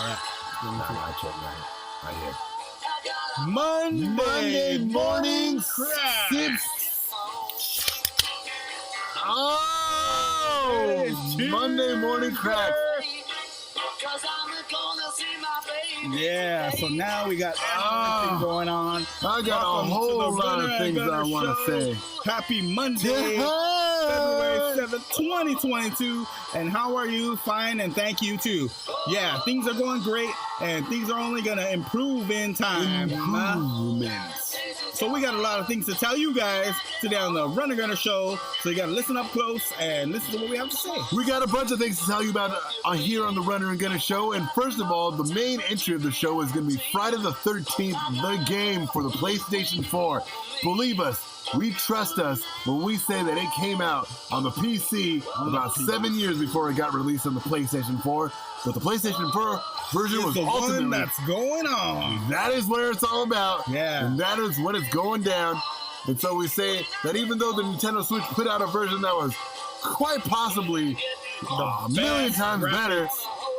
right. Right here. Monday morning crack. Oh, Monday morning crack. Yeah, so now we got everything going on. I got a whole lot of things I want to say. Happy Monday, February 7th, 2022. And how are you? Fine, and thank you too. Yeah, things are going great, and things are only going to improve in time. So we got a lot of things to tell you guys today on the Runner Gunner Show. So you got to listen up close and listen to what we have to say. We got a bunch of things to tell you about here on the Runner and Gunner Show. And first of all, the main entry of the show is going to be Friday the 13th, the game for the PlayStation 4. Believe us, we trust us when we say that it came out on the PC about 7 years before it got released on the PlayStation 4. But the PlayStation 4 version was the ultimately one that's going on. That is where it's all about. Yeah. And that is what is going down. And so we say that even though the Nintendo Switch put out a version that was quite possibly a million times better,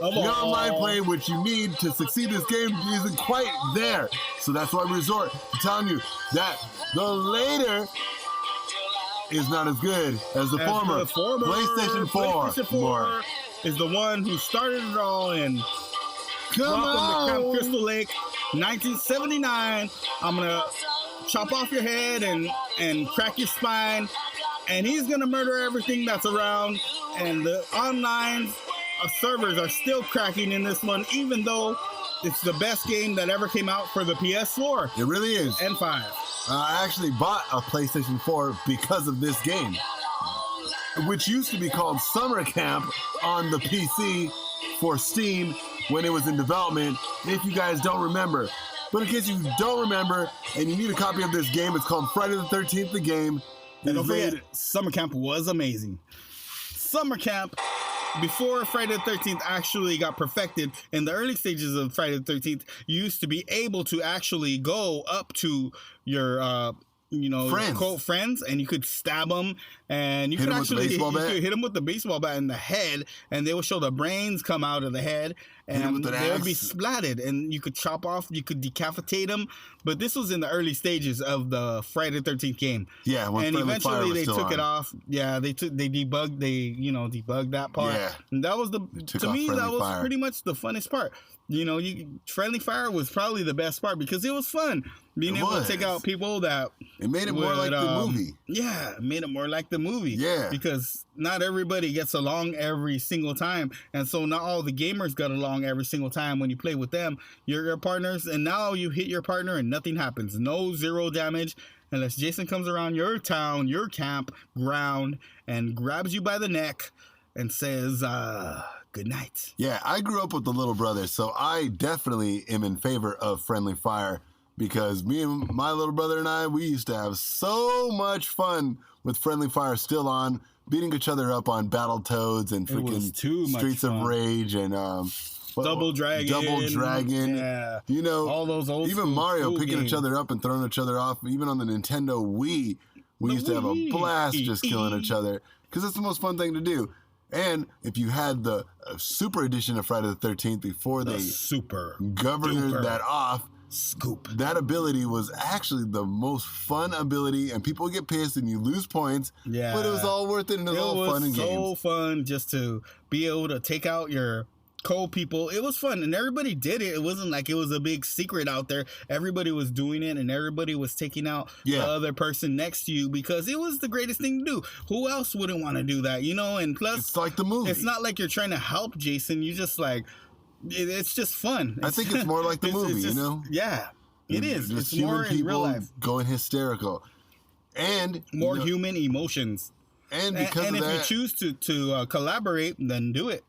the online play which you need to succeed this game isn't quite there. So that's why we resort to telling you that the later is not as good as the former. PlayStation 4. PlayStation 4 is the one who started it all in. Welcome to Camp Crystal Lake, 1979. I'm going to chop off your head and crack your spine. And he's going to murder everything that's around. And the online servers are still cracking in this one, even though it's the best game that ever came out for the PS4. It really is. And 5. I actually bought a PlayStation 4 because of this game, which used to be called Summercamp on the PC for Steam when it was in development, if you guys don't remember. But in case you don't remember and you need a copy of this game, it's called Friday the 13th, the game. And don't forget, Summer Camp was amazing. Summer Camp, before Friday the 13th actually got perfected, in the early stages of Friday the 13th, you used to be able to actually go up to your friends, and you could stab them, and you could actually hit them with the baseball bat in the head, and they would show the brains come out of the head, and they would be splatted, and you could chop off, you could decapitate them. But this was in the early stages of the Friday the 13th game. Yeah, when and eventually they took it on. off. Yeah, they debugged that part. Yeah. And that was pretty much the funnest part. Friendly Fire was probably the best part because it was fun. Being able to take out people that... It made it more like the movie. Yeah, it made it more like the movie. Yeah. Because not everybody gets along every single time. And so not all the gamers got along every single time when you play with them. You're your partners, and now you hit your partner and nothing happens. No zero damage unless Jason comes around your town, your camp ground, and grabs you by the neck and says, good night. Yeah, I grew up with the little brother, so I definitely am in favor of Friendly Fire because me and my little brother and I, we used to have so much fun with Friendly Fire still on, beating each other up on Battletoads and freaking Streets of Rage and Double Dragon. Yeah. All those old even Mario picking each other up and throwing each other off. Even on the Nintendo Wii, we used to have a blast just killing each other because it's the most fun thing to do. And if you had the Super Edition of Friday the 13th before they governed that off, that ability was actually the most fun ability, and people get pissed and you lose points. Yeah, but it was all worth it, and it was all fun and games. It was so fun just to be able to take out your people. It was fun, and everybody did it. It wasn't like it was a big secret out there. Everybody was doing it, and everybody was taking out the other person next to you because it was the greatest thing to do. Who else wouldn't want to do that, And plus, it's like the movie. It's not like you're trying to help Jason. You just it's just fun. I think it's more like the movie, Yeah, it is. Just it's more human in real life. Going hysterical, and more human emotions. And because if you choose to collaborate, then do it.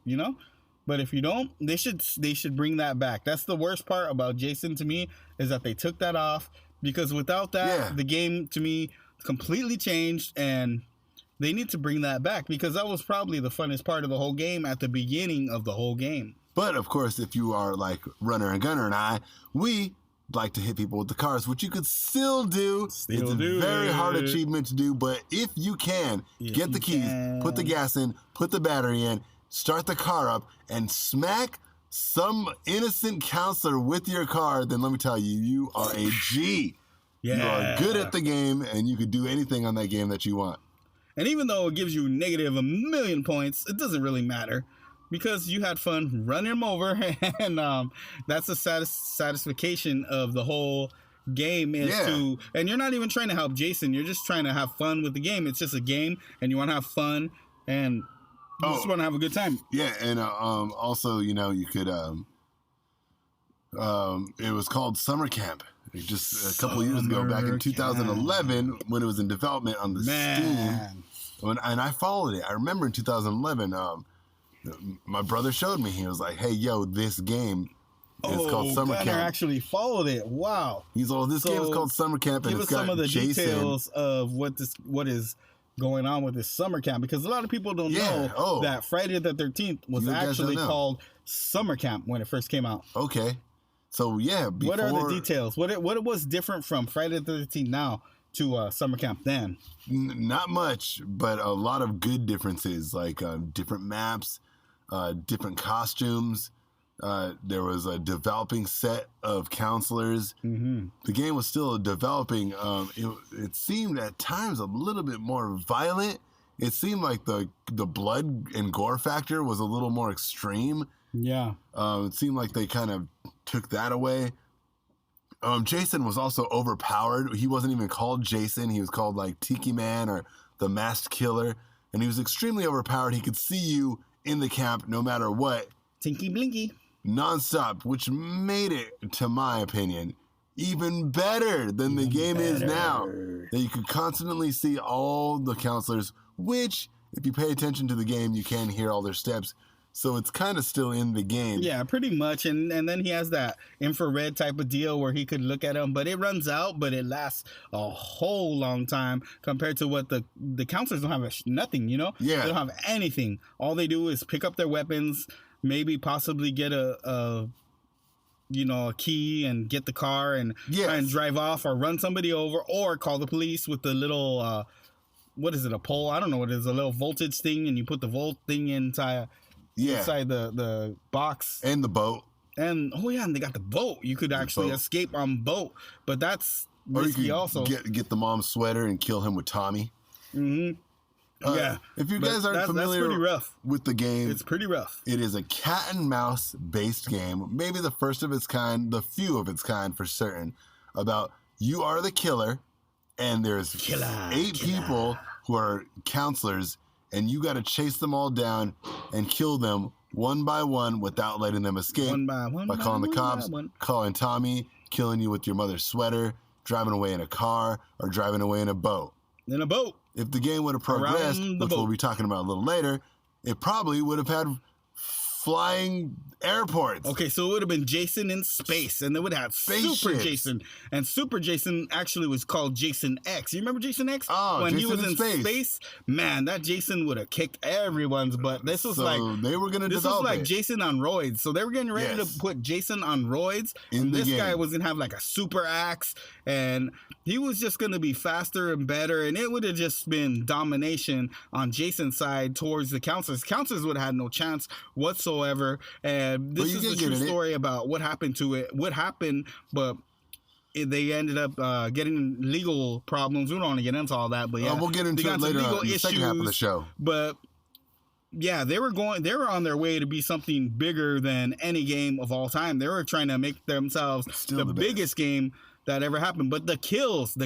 But if you don't, they should bring that back. That's the worst part about Jason to me, is that they took that off, because without that, the game to me completely changed, and they need to bring that back because that was probably the funnest part of the whole game at the beginning of the whole game. But of course, if you are like Runner and Gunner and I, we like to hit people with the cars, which you could still do. It's a very hard achievement to do, but if you can, get the keys, put the gas in, put the battery in, start the car up, and smack some innocent counselor with your car, then let me tell you, you are a G. Yeah. You are good at the game, and you could do anything on that game that you want. And even though it gives you negative 1,000,000 points, it doesn't really matter because you had fun running them over, and that's the satisfaction of the whole game is to. And you're not even trying to help Jason; you're just trying to have fun with the game. It's just a game, and you want to have fun, and you just want to have a good time. Yeah, and also, you know, you could. It was called Summercamp. Just a couple of years ago, back in 2011, when it was in development on the Steam. And I followed it. I remember in 2011, my brother showed me. He was like, "Hey, yo, this game is called Summercamp." Gunnar actually followed it. Wow. He's all, this game is called Summercamp, and give it's us some got of the Jason. details of what is going on with this summer camp, because a lot of people don't know that Friday the 13th was actually called Summer Camp when it first came out. Okay. So, yeah. What are the details? What was different from Friday the 13th now to Summer Camp then? Not much, but a lot of good differences, like different maps, different costumes. There was a developing set of counselors. Mm-hmm. The game was still developing. It seemed at times a little bit more violent. It seemed like the blood and gore factor was a little more extreme. Yeah. It seemed like they kind of took that away. Jason was also overpowered. He wasn't even called Jason. He was called like Tiki Man or the Masked Killer. And he was extremely overpowered. He could see you in the camp no matter what. Tinky Blinky. Nonstop, which made it, to my opinion, even better than the game is now. That you could constantly see all the counselors, which, if you pay attention to the game, you can hear all their steps. So it's kind of still in the game. Yeah, pretty much. And then he has that infrared type of deal where he could look at them, but it runs out, but it lasts a whole long time compared to what the counselors don't have nothing, you know? Yeah. They don't have anything. All they do is pick up their weapons, maybe possibly get a key and get the car and try and drive off or run somebody over or call the police with the little, what is it, a pole? I don't know what it is, a little voltage thing, and you put the volt thing inside the box. And the boat. And, and they got the boat. You could actually escape on boat, but that's risky also. Get the mom's sweater and kill him with Tommy. Mm-hmm. If you guys aren't familiar with the game, it's pretty rough. It is a cat and mouse based game, maybe the first of its kind, the few of its kind for certain, about you are the killer, and there's 8 people who are counselors, and you got to chase them all down and kill them one by one without letting them escape. One by calling the cops, calling Tommy, killing you with your mother's sweater, driving away in a car, or driving away in a boat. In a boat. If the game would have progressed, which we'll be talking about a little later, it probably would have had flying airports. Okay, so it would have been Jason in space, and they would have Super Jason. And Super Jason actually was called Jason X. You remember Jason X? Oh, when Jason he was in space? Man, that Jason would have kicked everyone's butt. This was they were going to develop This was like Jason on roids. So they were getting ready to put Jason on roids. And this guy was going to have like a super axe, and he was just going to be faster and better, and it would have just been domination on Jason's side towards the counselors. Counselors would have had no chance whatsoever, and this is a true story about what happened to it. What happened, but they ended up getting legal problems. We don't want to get into all that, but we'll get into it later on in the second half of the show. But yeah, they were on their way to be something bigger than any game of all time. They were trying to make themselves the biggest game that ever happened. But the kills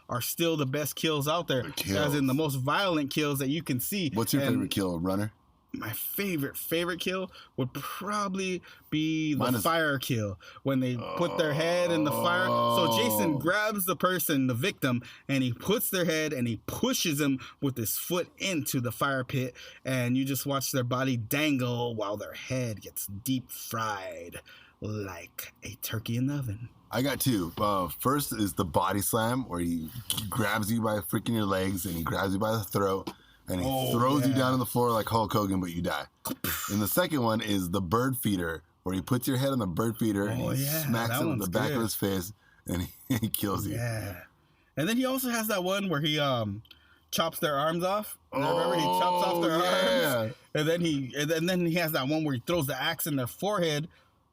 are still the best kills out there. As in the most violent kills that you can see. What's your favorite kill, Runner? My favorite kill would probably be the fire kill, when they put their head in the fire. So Jason grabs the person, the victim, and he puts their head and he pushes them with his foot into the fire pit, and you just watch their body dangle while their head gets deep fried like a turkey in the oven. I got 2. First is the body slam, where he grabs you by freaking your legs and he grabs you by the throat. And he throws you down on the floor like Hulk Hogan, but you die. And the second one is the bird feeder, where he puts your head on the bird feeder and he smacks it with the back of his fist, and he kills you. Yeah. And then he also has that one where he chops their arms off. Remember, he chops off their arms, and then he has that one where he throws the axe in their forehead.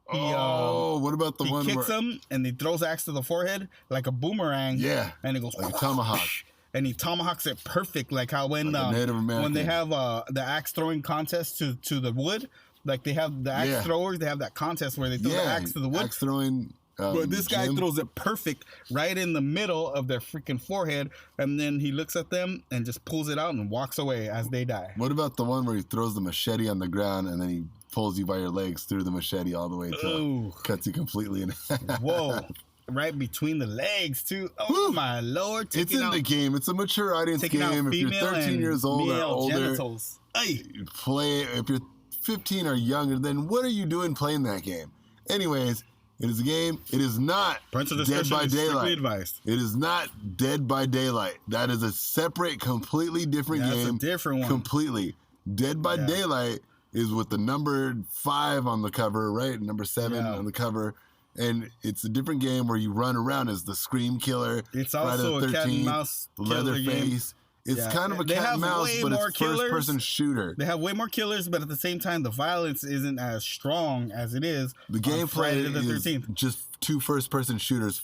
What about the one where he kicks them and he throws the axe to the forehead like a boomerang? Yeah, and it goes like a tomahawk. And he tomahawks it perfect, like how when they have the axe throwing contest to the wood, like they have the axe throwers, they have that contest where they throw the axe to the wood. Axe throwing. But this guy throws it perfect right in the middle of their freaking forehead, and then he looks at them and just pulls it out and walks away as they die. What about the one where he throws the machete on the ground and then he pulls you by your legs through the machete all the way till it cuts you completely in half? Whoa. Right between the legs, too. Oh, Woo. My Lord. It's in the game. It's a mature audience game. If you're 13 years old or older, genitals. Play. If you're 15 or younger, then what are you doing playing that game? Anyways, it is a game. It is not Dead by Daylight. It is not Dead by Daylight. That is a separate, completely different game. That's a different one. Completely. Dead by Daylight is with the number 5 on the cover, right? Number 7 on the cover. And it's a different game where you run around as the Scream Killer. It's also a cat and mouse Leatherface. It's kind of a cat and mouse, but it's first-person shooter. They have way more killers, but at the same time, the violence isn't as strong as it is. The gameplay is just 2 first-person shooters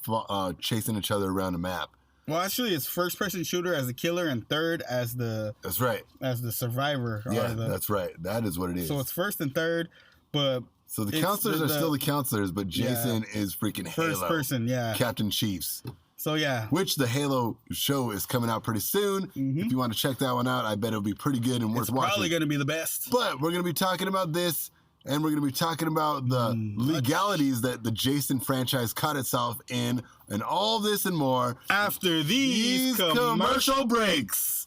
chasing each other around a map. Well, actually, it's first-person shooter as the killer and third as the... That's right. As the survivor. Yeah, that's right. That is what it is. So it's first and third, but... So the counselors are still the counselors, but Jason is freaking Halo. First person, Captain Chiefs. So, which the Halo show is coming out pretty soon. Mm-hmm. If you want to check that one out, I bet it'll be pretty good and worth watching. It's probably going to be the best. But we're going to be talking about this, and we're going to be talking about the legalities that the Jason franchise caught itself in, and all this and more after these commercial breaks.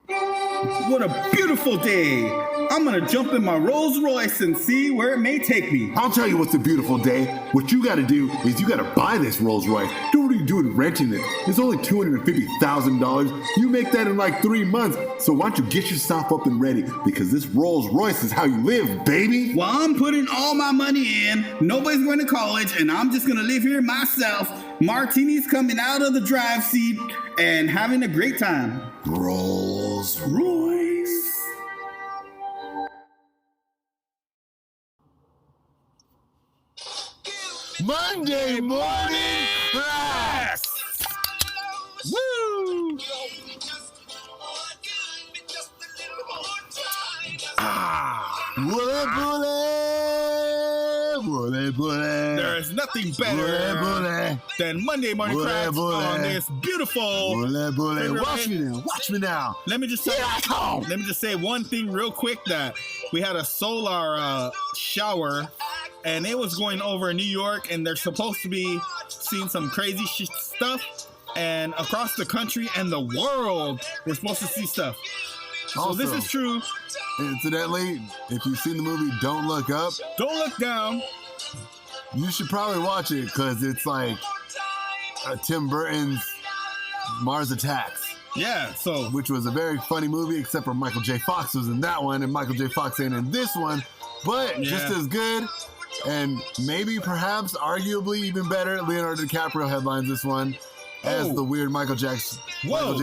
What a beautiful day. I'm going to jump in my Rolls Royce and see where it may take me. I'll tell you what's a beautiful day. What you got to do is you got to buy this Rolls Royce. Don't what are you doing renting it? It's only $250,000. You make that in like 3 months. So why don't you get yourself up and ready? Because this Rolls Royce is how you live, baby. Well, I'm putting all my money in. Nobody's going to college, and I'm just going to live here myself. Martinis coming out of the drive seat and having a great time. Rolls Royce. Monday morning class. Woo! There is nothing better than Monday morning cracks on this beautiful. Watch me now. Let me just say one thing real quick, that we had a solar shower, and it was going over New York, and they're supposed to be seeing some crazy stuff, and across the country and the world, we're supposed to see stuff. So this is true. Incidentally, if you've seen the movie Don't Look Up, Don't Look Down, you should probably watch it because it's like Tim Burton's Mars Attacks. Yeah, which was a very funny movie, except for Michael J. Fox was in that one, and Michael J. Fox ain't in this one, but just as good, and maybe, perhaps, arguably even better. Leonardo DiCaprio headlines this one as the weird Michael J.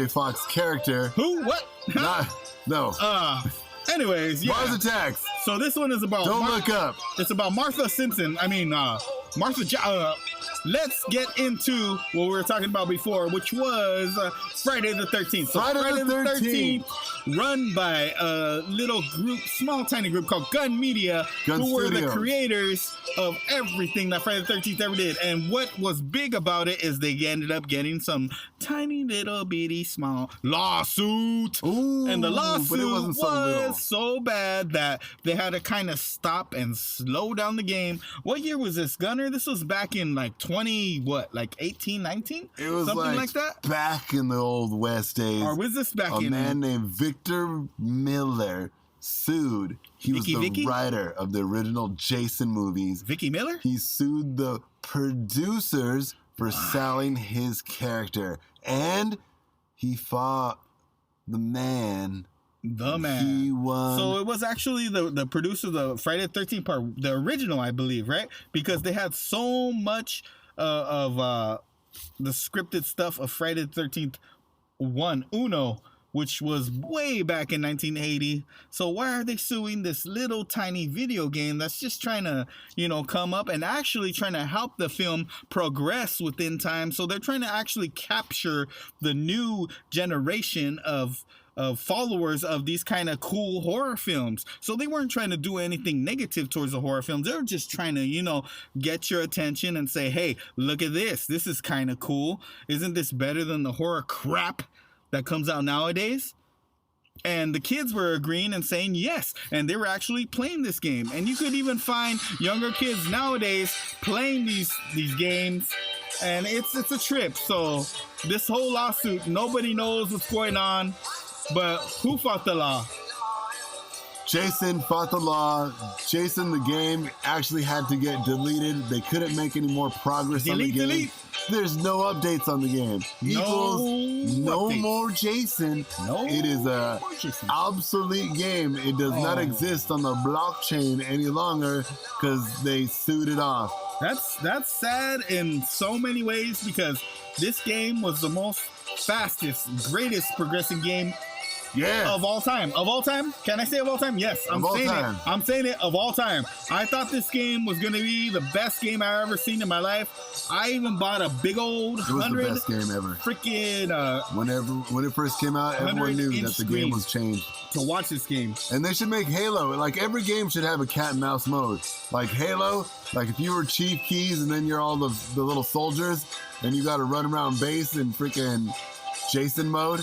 Fox character. Who? What? No. Anyways, Mars Attacks. So this one is about Don't Look Up. It's about Martha Simpson. Let's get into what we were talking about before, which was Friday the 13th. So Friday the 13th, run by a little group, small tiny group called Gun Media, who were the creators of everything that Friday the 13th ever did. And what was big about it is they ended up getting some tiny little bitty small lawsuit. Ooh, and the lawsuit was so bad that they had to kind of stop and slow down the game. What year was this, Gunner? This was back in like 18, 19? It was something like that? Back in the old West days. Or was this back in... A man named Victor Miller sued. He was the writer of the original Jason movies. Vicky Miller? He sued the producers for selling his character. And he fought the man. He won. So it was actually the producer of the Friday the 13th part, the original, I believe, right? Because they had so much of the scripted stuff of Friday the 13th Uno, which was way back in 1980. So why are they suing this little tiny video game that's just trying to, come up and actually trying to help the film progress within time? So they're trying to actually capture the new generation of followers of these kind of cool horror films. So they weren't trying to do anything negative towards the horror films. They were just trying to, get your attention and say, hey, look at this. This is kind of cool. Isn't this better than the horror crap that comes out nowadays? And the kids were agreeing and saying yes, and they were actually playing this game. And you could even find younger kids nowadays playing these games, and it's a trip. So this whole lawsuit, nobody knows what's going on, but who fought the law? Jason fought the law. Jason, the game, actually had to get deleted. They couldn't make any more progress on the game. Delete. There's no updates on the game. No more Jason. No, it is a obsolete game. It does not exist on the blockchain any longer because they sued it off. That's sad in so many ways, because this game was the most fastest, greatest progressing game of all time. Of all time? Can I say of all time? Yes, I'm saying it of all time. I thought this game was going to be the best game I ever seen in my life. I even bought a big old 100. It was the best game ever. Freaking when it first came out, everyone knew that the game was changed. To watch this game. And they should make Halo. Like, every game should have a cat and mouse mode. Like Halo, like if you were Chief Keys and then you're all the little soldiers and you got to run around base in freaking Jason mode.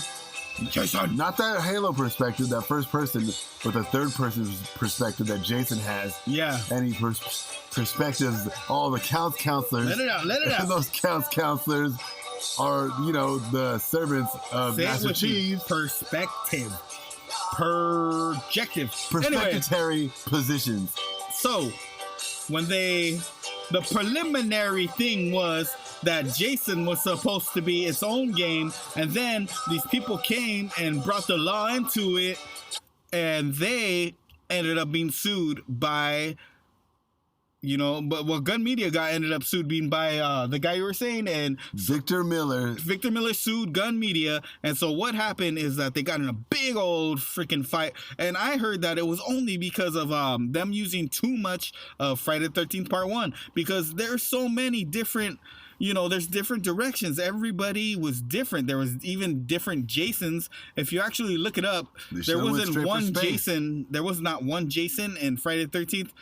Jason. Not that Halo perspective, that first person, but the third person perspective that Jason has. Yeah. And he perspectives all the counselors. Let it out. And those counselors are, the servants of Master Chief. Perspective. Perspectatory positions. So, when the preliminary thing was that Jason was supposed to be its own game, and then these people came and brought the law into it, and they ended up being sued by, Gun Media ended up sued being by the guy you were saying, and Victor Miller. Victor Miller sued Gun Media, and so what happened is that they got in a big old freaking fight, and I heard that it was only because of them using too much of Friday the 13th Part 1, because there's so many different, there's different directions. Everybody was different. There was even different Jasons. If you actually look it up, there wasn't one Jason. There was not one Jason in Friday the 13th.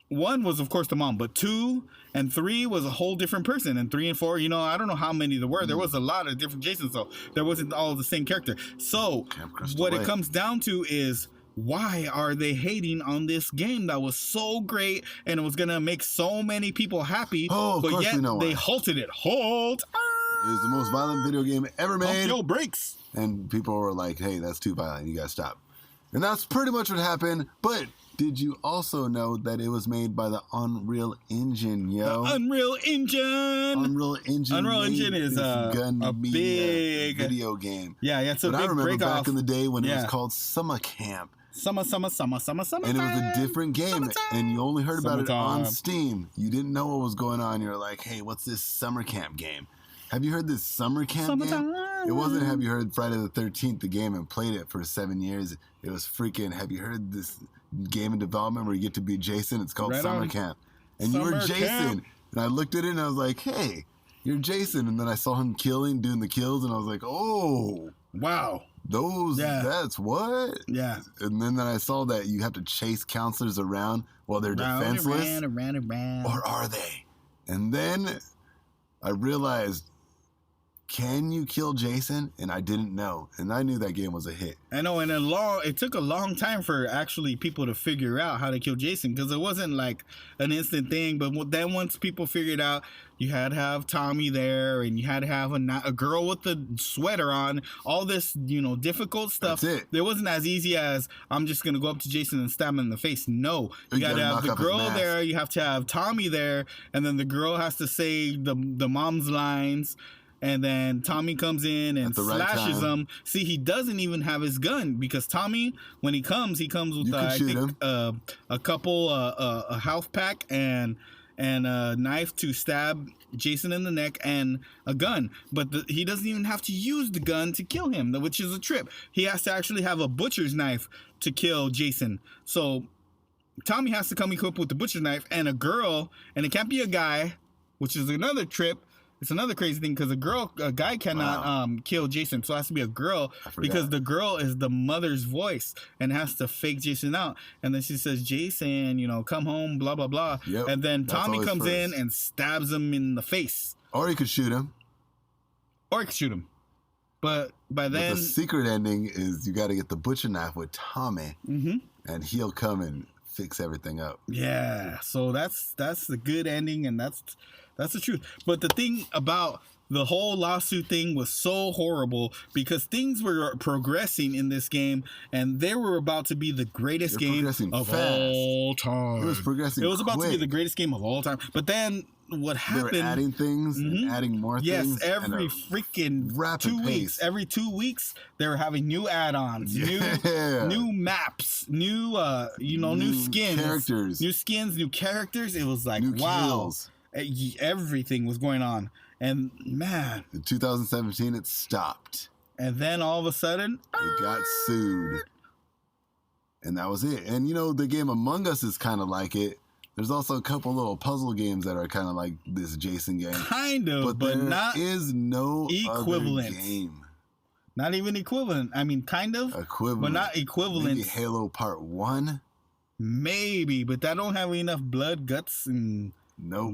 One was, of course, the mom, but 2 and 3 was a whole different person. And 3 and 4, I don't know how many there were. There was a lot of different Jasons, so there wasn't all the same character. So what it comes down to is, why are they hating on this game that was so great and it was going to make so many people happy, but yet they halted it. Halt! It was the most violent video game ever made. Pump your brakes. And people were like, hey, that's too violent. You got to stop. And that's pretty much what happened. But did you also know that it was made by the Unreal Engine, yo? The Unreal Engine! Unreal Engine is a big video game. Yeah, it's a but big I remember back in the day when it was called Summercamp. Summer. And it was a different game, and you only heard about it on Steam. You didn't know what was going on. You're like, hey, what's this Summercamp game? Have you heard this Summercamp game? It wasn't Have you heard Friday the 13th, the game, and played it for 7 years. It was freaking, have you heard this game in development where you get to be Jason? It's called Summercamp. And you were Jason. And I looked at it and I was like, hey, you're Jason. And then I saw him doing the kills, and I was like, oh. Wow. That's what? Yeah. And then I saw that you have to chase counselors around while they're defenseless. Around. Or are they? And then I realized, can you kill Jason? And I didn't know. And I knew that game was a hit. I know, and it took a long time for actually people to figure out how to kill Jason, because it wasn't like an instant thing. But then once people figured out, you had to have Tommy there, and you had to have a girl with the sweater on, all this, difficult stuff. That's it. It wasn't as easy as, I'm just going to go up to Jason and stab him in the face. No, you got to have the girl there, you have to have Tommy there, and then the girl has to say the mom's lines. And then Tommy comes in and slashes him. See, he doesn't even have his gun, because Tommy, when he comes with I think a couple a health pack and and a knife to stab Jason in the neck, and a gun. But he doesn't even have to use the gun to kill him, which is a trip. He has to actually have a butcher's knife to kill Jason. So Tommy has to come equipped with the butcher's knife and a girl, and it can't be a guy, which is another trip. It's another crazy thing because a guy cannot kill Jason, so it has to be a girl because the girl is the mother's voice and has to fake Jason out. And then she says, "Jason, come home, blah blah blah." Yep, and then Tommy comes in and stabs him in the face. Or he could shoot him. But then the secret ending is you got to get the butcher knife with Tommy, and he'll come and fix everything up. Yeah, so that's the good ending, and that's the truth. But the thing about the whole lawsuit thing was so horrible because things were progressing in this game, and they were about to be the greatest game of all time. It was progressing. It was about quick. to be the greatest game of all time. But then what happened? They were adding things and adding more things. Yes, every freaking 2 weeks. Every 2 weeks, they were having new add-ons, new maps, new new skins, new characters. It was like, wow. Kills. Everything was going on, and man, in 2017 it stopped, and then all of a sudden it got sued, and that was it. And the game Among Us is kind of like it. There's also a couple little puzzle games that are kind of like this Jason game, but there not is no equivalent other game. Not even equivalent. I mean, kind of equivalent, but not equivalent. Maybe Halo Part 1, maybe, but that don't have enough blood, guts, and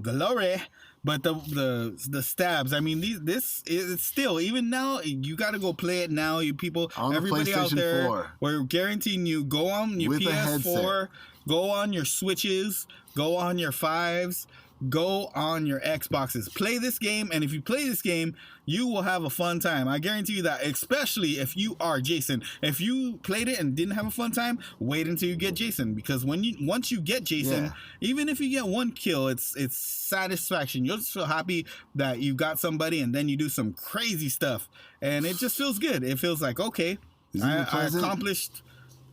glory. But the stabs, I mean, this is still, even now, you got to go play it now, you people, on everybody out there. 4. We're guaranteeing you, go on your with PS4, go on your Switches, go on your 5s, go on your Xboxes. Play this game, and if you play this game, you will have a fun time. I guarantee you that, especially if you are Jason. If you played it and didn't have a fun time, wait until you get Jason, because once you get Jason, even if you get one kill, it's satisfaction. You'll just feel happy that you got somebody, and then you do some crazy stuff, and it just feels good. It feels like, okay, I accomplished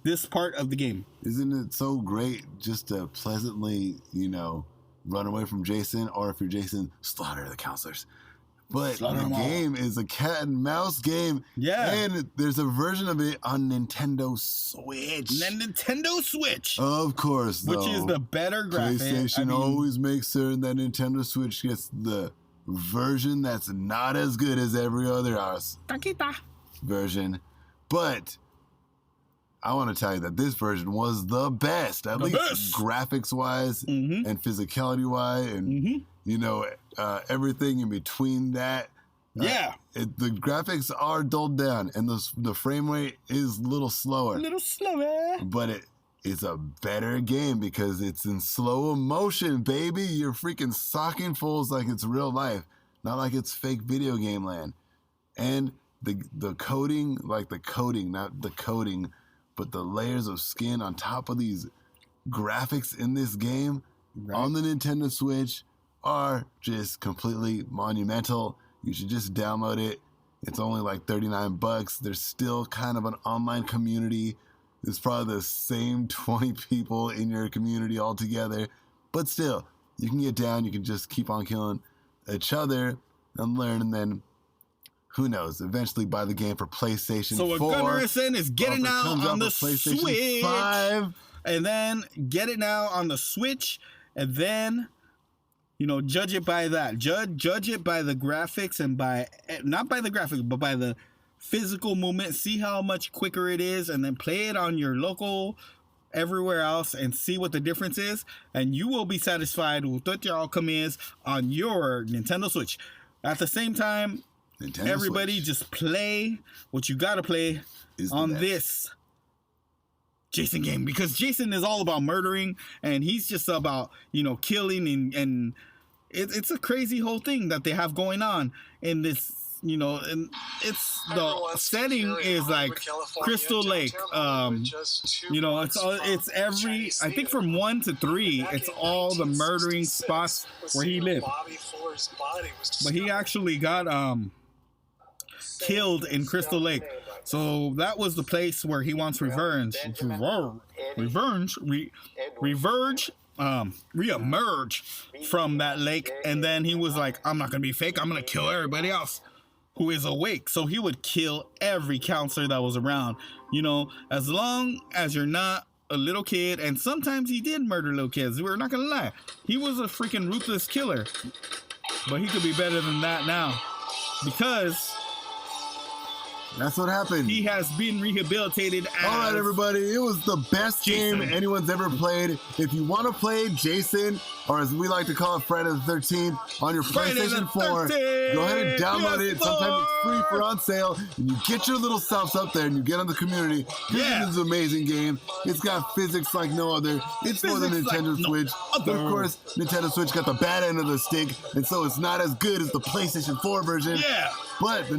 this part of the game. Isn't it so great just to pleasantly, run away from Jason, or if you're Jason, slaughter the counselors. But the game is a cat and mouse game. Yeah. And there's a version of it on Nintendo Switch. Of course, though. Which is the better graphic. PlayStation always makes certain that Nintendo Switch gets the version that's not as good as every other version. But I want to tell you that this version was the best, at least graphics-wise and physicality-wise, and everything in between that. The graphics are dulled down, and the frame rate is a little slower. But it is a better game because it's in slow motion, baby. You're freaking socking fools like it's real life, not like it's fake video game land. And the coating, not the coating, but the layers of skin on top of these graphics in this game on the Nintendo Switch are just completely monumental. You should just download it. It's only like $39. There's still kind of an online community. There's probably the same 20 people in your community altogether. But still, you can get down. You can just keep on killing each other and learn, and then who knows? Eventually buy the game for PlayStation 4. So what Gunnar is saying is get it now on the Switch. 5. And then get it now on the Switch. And then, judge it by that. Judge it by the graphics, and not by the graphics, but by the physical movement. See how much quicker it is. And then play it on your local, everywhere else, and see what the difference is. And you will be satisfied with what your outcome is on your Nintendo Switch. At the same time, everybody Switch. Just play what you gotta play on this Jason game, because Jason is all about murdering, and he's just about killing, and it's a crazy whole thing that they have going on in this. And it's the setting is like Crystal Lake. It's every, I think from 1 to 3, it's all the murdering spots where he lived. But he actually got killed in Crystal Lake, so that was the place where he wants revenge. reemerge from that lake, and then he was like, I'm not gonna be fake, I'm gonna kill everybody else who is awake. So he would kill every counselor that was around, you know, as long as you're not a little kid. And sometimes he did murder little kids, we're not gonna lie. He was a freaking ruthless killer, but he could be better than that now, because that's what happened. he has been rehabilitated as... All right, everybody. It was the best Jason. game anyone's ever played. If you want to play Jason, or as we like to call it, Friday the 13th, on your PlayStation 4, go ahead and download it. Sometimes it's free for on sale. And you get your little selves up there and you get on the community. This is an amazing game. It's got physics like no other. It's for the Nintendo Switch. But of course, Nintendo Switch got the bad end of the stick, and so it's not as good as the PlayStation 4 version. Yeah. But the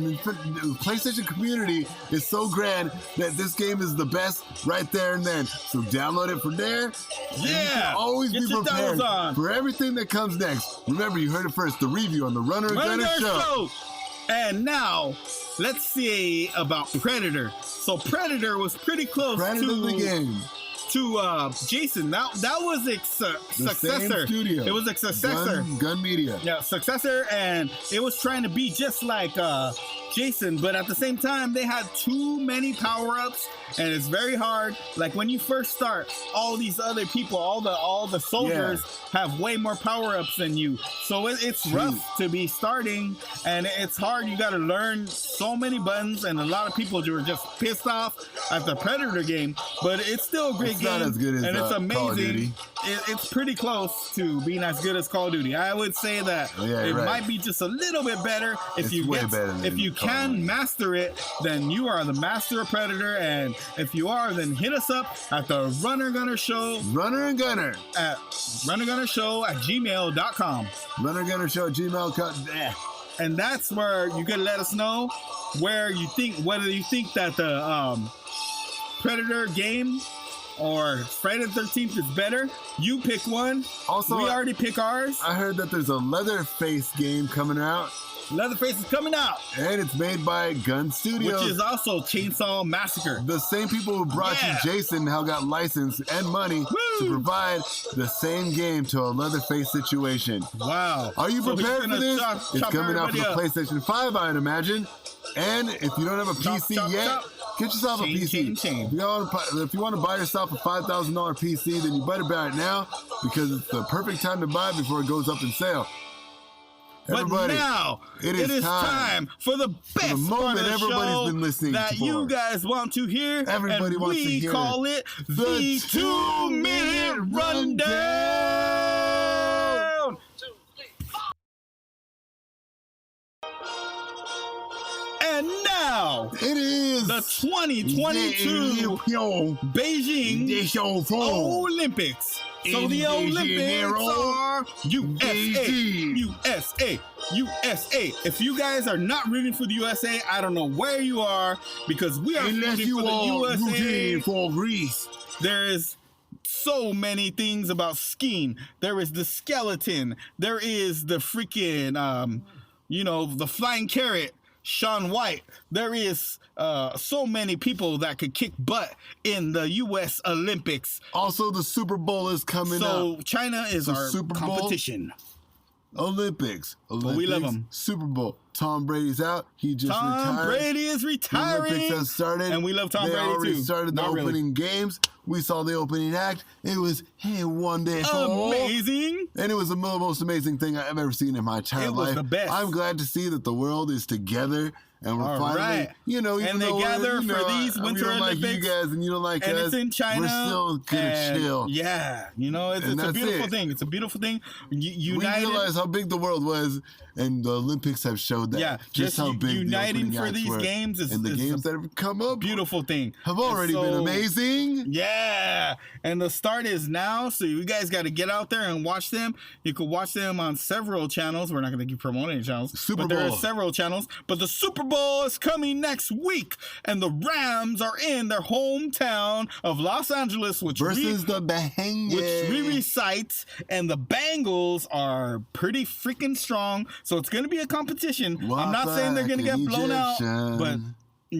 PlayStation community is so grand that this game is the best right there and then. So download it from there. Yeah. You can always Get be your prepared dollars on. for everything that comes next. Remember, you heard it first. The review on the Runner and Gunner Show. And now, let's see about Predator. So Predator was pretty close Predator to the game. To Jason. That was a successor. Same studio. It was a successor. Gun Media. Yeah, successor, and it was trying to be just like Jason, but at the same time, they had too many power-ups, and it's very hard. Like when you first start, all these other people, all the soldiers have way more power-ups than you, so it's rough to be starting, and it's hard. You got to learn so many buttons, and a lot of people were just pissed off at the Predator game, but it's still a great game. Not as good as and it's amazing. Call of Duty. It's pretty close to being as good as Call of Duty. I would say that it might be just a little bit better. If you can master it, then you are the master of Predator. And if you are, then hit us up at the Runner Gunner Show. Runner and Gunner at runnergunnershow@gmail.com. Runner Gunner Show at gmail.com. And that's where you can let us know whether you think that the Predator game or Friday the 13th is better. You pick one. Also, we already pick ours. I heard that there's a Leatherface game coming out. Leatherface is coming out. And it's made by Gun Studios. Which is also Chainsaw Massacre. The same people who brought you Jason now got license and money to provide the same game to a Leatherface situation. Wow. Are you prepared for this? It's coming out for the PlayStation 5, I'd imagine. And if you don't have a PC yet, get yourself a PC. If you want to buy yourself a $5,000 PC, then you better buy it now, because it's the perfect time to buy before it goes up in sale. Everybody, but now it is time for the best the moment part of the everybody's show been listening that for. You guys want to hear. Everybody and wants to hear. We call it the 2-minute rundown. And now it is the 2022 Beijing Olympics. So the Olympics are USA. If you guys are not rooting for the USA, I don't know where you are, because we are rooting for the USA. Rooting for Greece. There is so many things about skiing. There is the skeleton. There is the freaking, the flying carrot. Shaun White. There is so many people that could kick butt in the U.S. Olympics. Also, the Super Bowl is coming up. So China is our Super Bowl, competition. Olympics. But we love them. Super Bowl. Tom Brady's out. He just retired. Tom Brady is retiring. The Olympics has started. And we love Tom Brady too. They already started the opening games. We saw the opening act. It was wonderful. Amazing. And it was the most amazing thing I've ever seen in my entire life. It was the best. I'm glad to see that the world is together. And we're finally, and they gather for these Winter Olympics. Like you guys, and you don't like and us. And it's in China. We're still gonna chill. Yeah, it's a beautiful thing. It's a beautiful thing. We realize how big the world was, and the Olympics have showed that. Yeah, just how big uniting the for these were. games is, and the games that have come up. Beautiful thing. Have already been amazing. Yeah, and the start is now, so you guys got to get out there and watch them. You can watch them on several channels. We're not going to keep promoting channels, but there are several channels. But the Super Bowl is coming next week, and the Rams are in their hometown of Los Angeles, versus the Bengals, which we recite, and the Bengals are pretty freaking strong. So it's going to be a competition. I'm not saying they're going to get blown out, but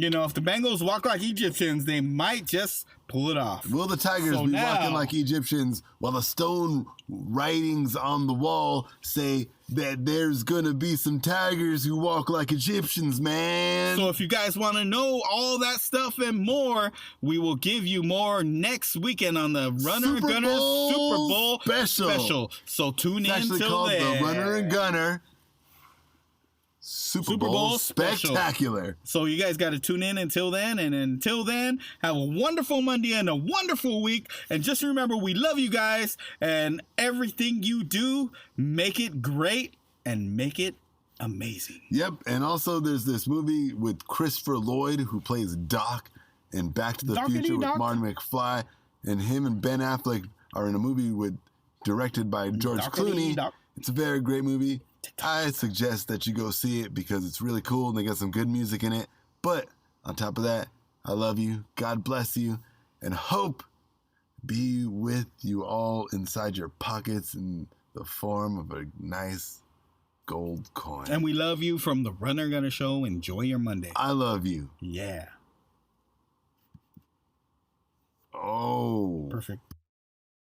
You know, if the Bengals walk like Egyptians, they might just pull it off. Will the Tigers be walking like Egyptians while the stone writings on the wall say that there's gonna be some Tigers who walk like Egyptians, man? So if you guys want to know all that stuff and more, we will give you more next weekend on the Runner and Gunner Super Bowl special. So tune in actually till called then. the Runner and Gunner Super Bowl Spectacular. So you guys got to tune in until then. And until then, have a wonderful Monday and a wonderful week. And just remember, we love you guys. And everything you do, make it great and make it amazing. Yep. And also there's this movie with Christopher Lloyd, who plays Doc in Back to the Future with Marty McFly. And him and Ben Affleck are in a movie directed by George Clooney. It's a very great movie. I suggest that you go see it because it's really cool and they got some good music in it. But on top of that, I love you. God bless you. And hope be with you all inside your pockets in the form of a nice gold coin. And we love you from the Runner Gunner Show. Enjoy your Monday. I love you. Yeah. Oh. Perfect.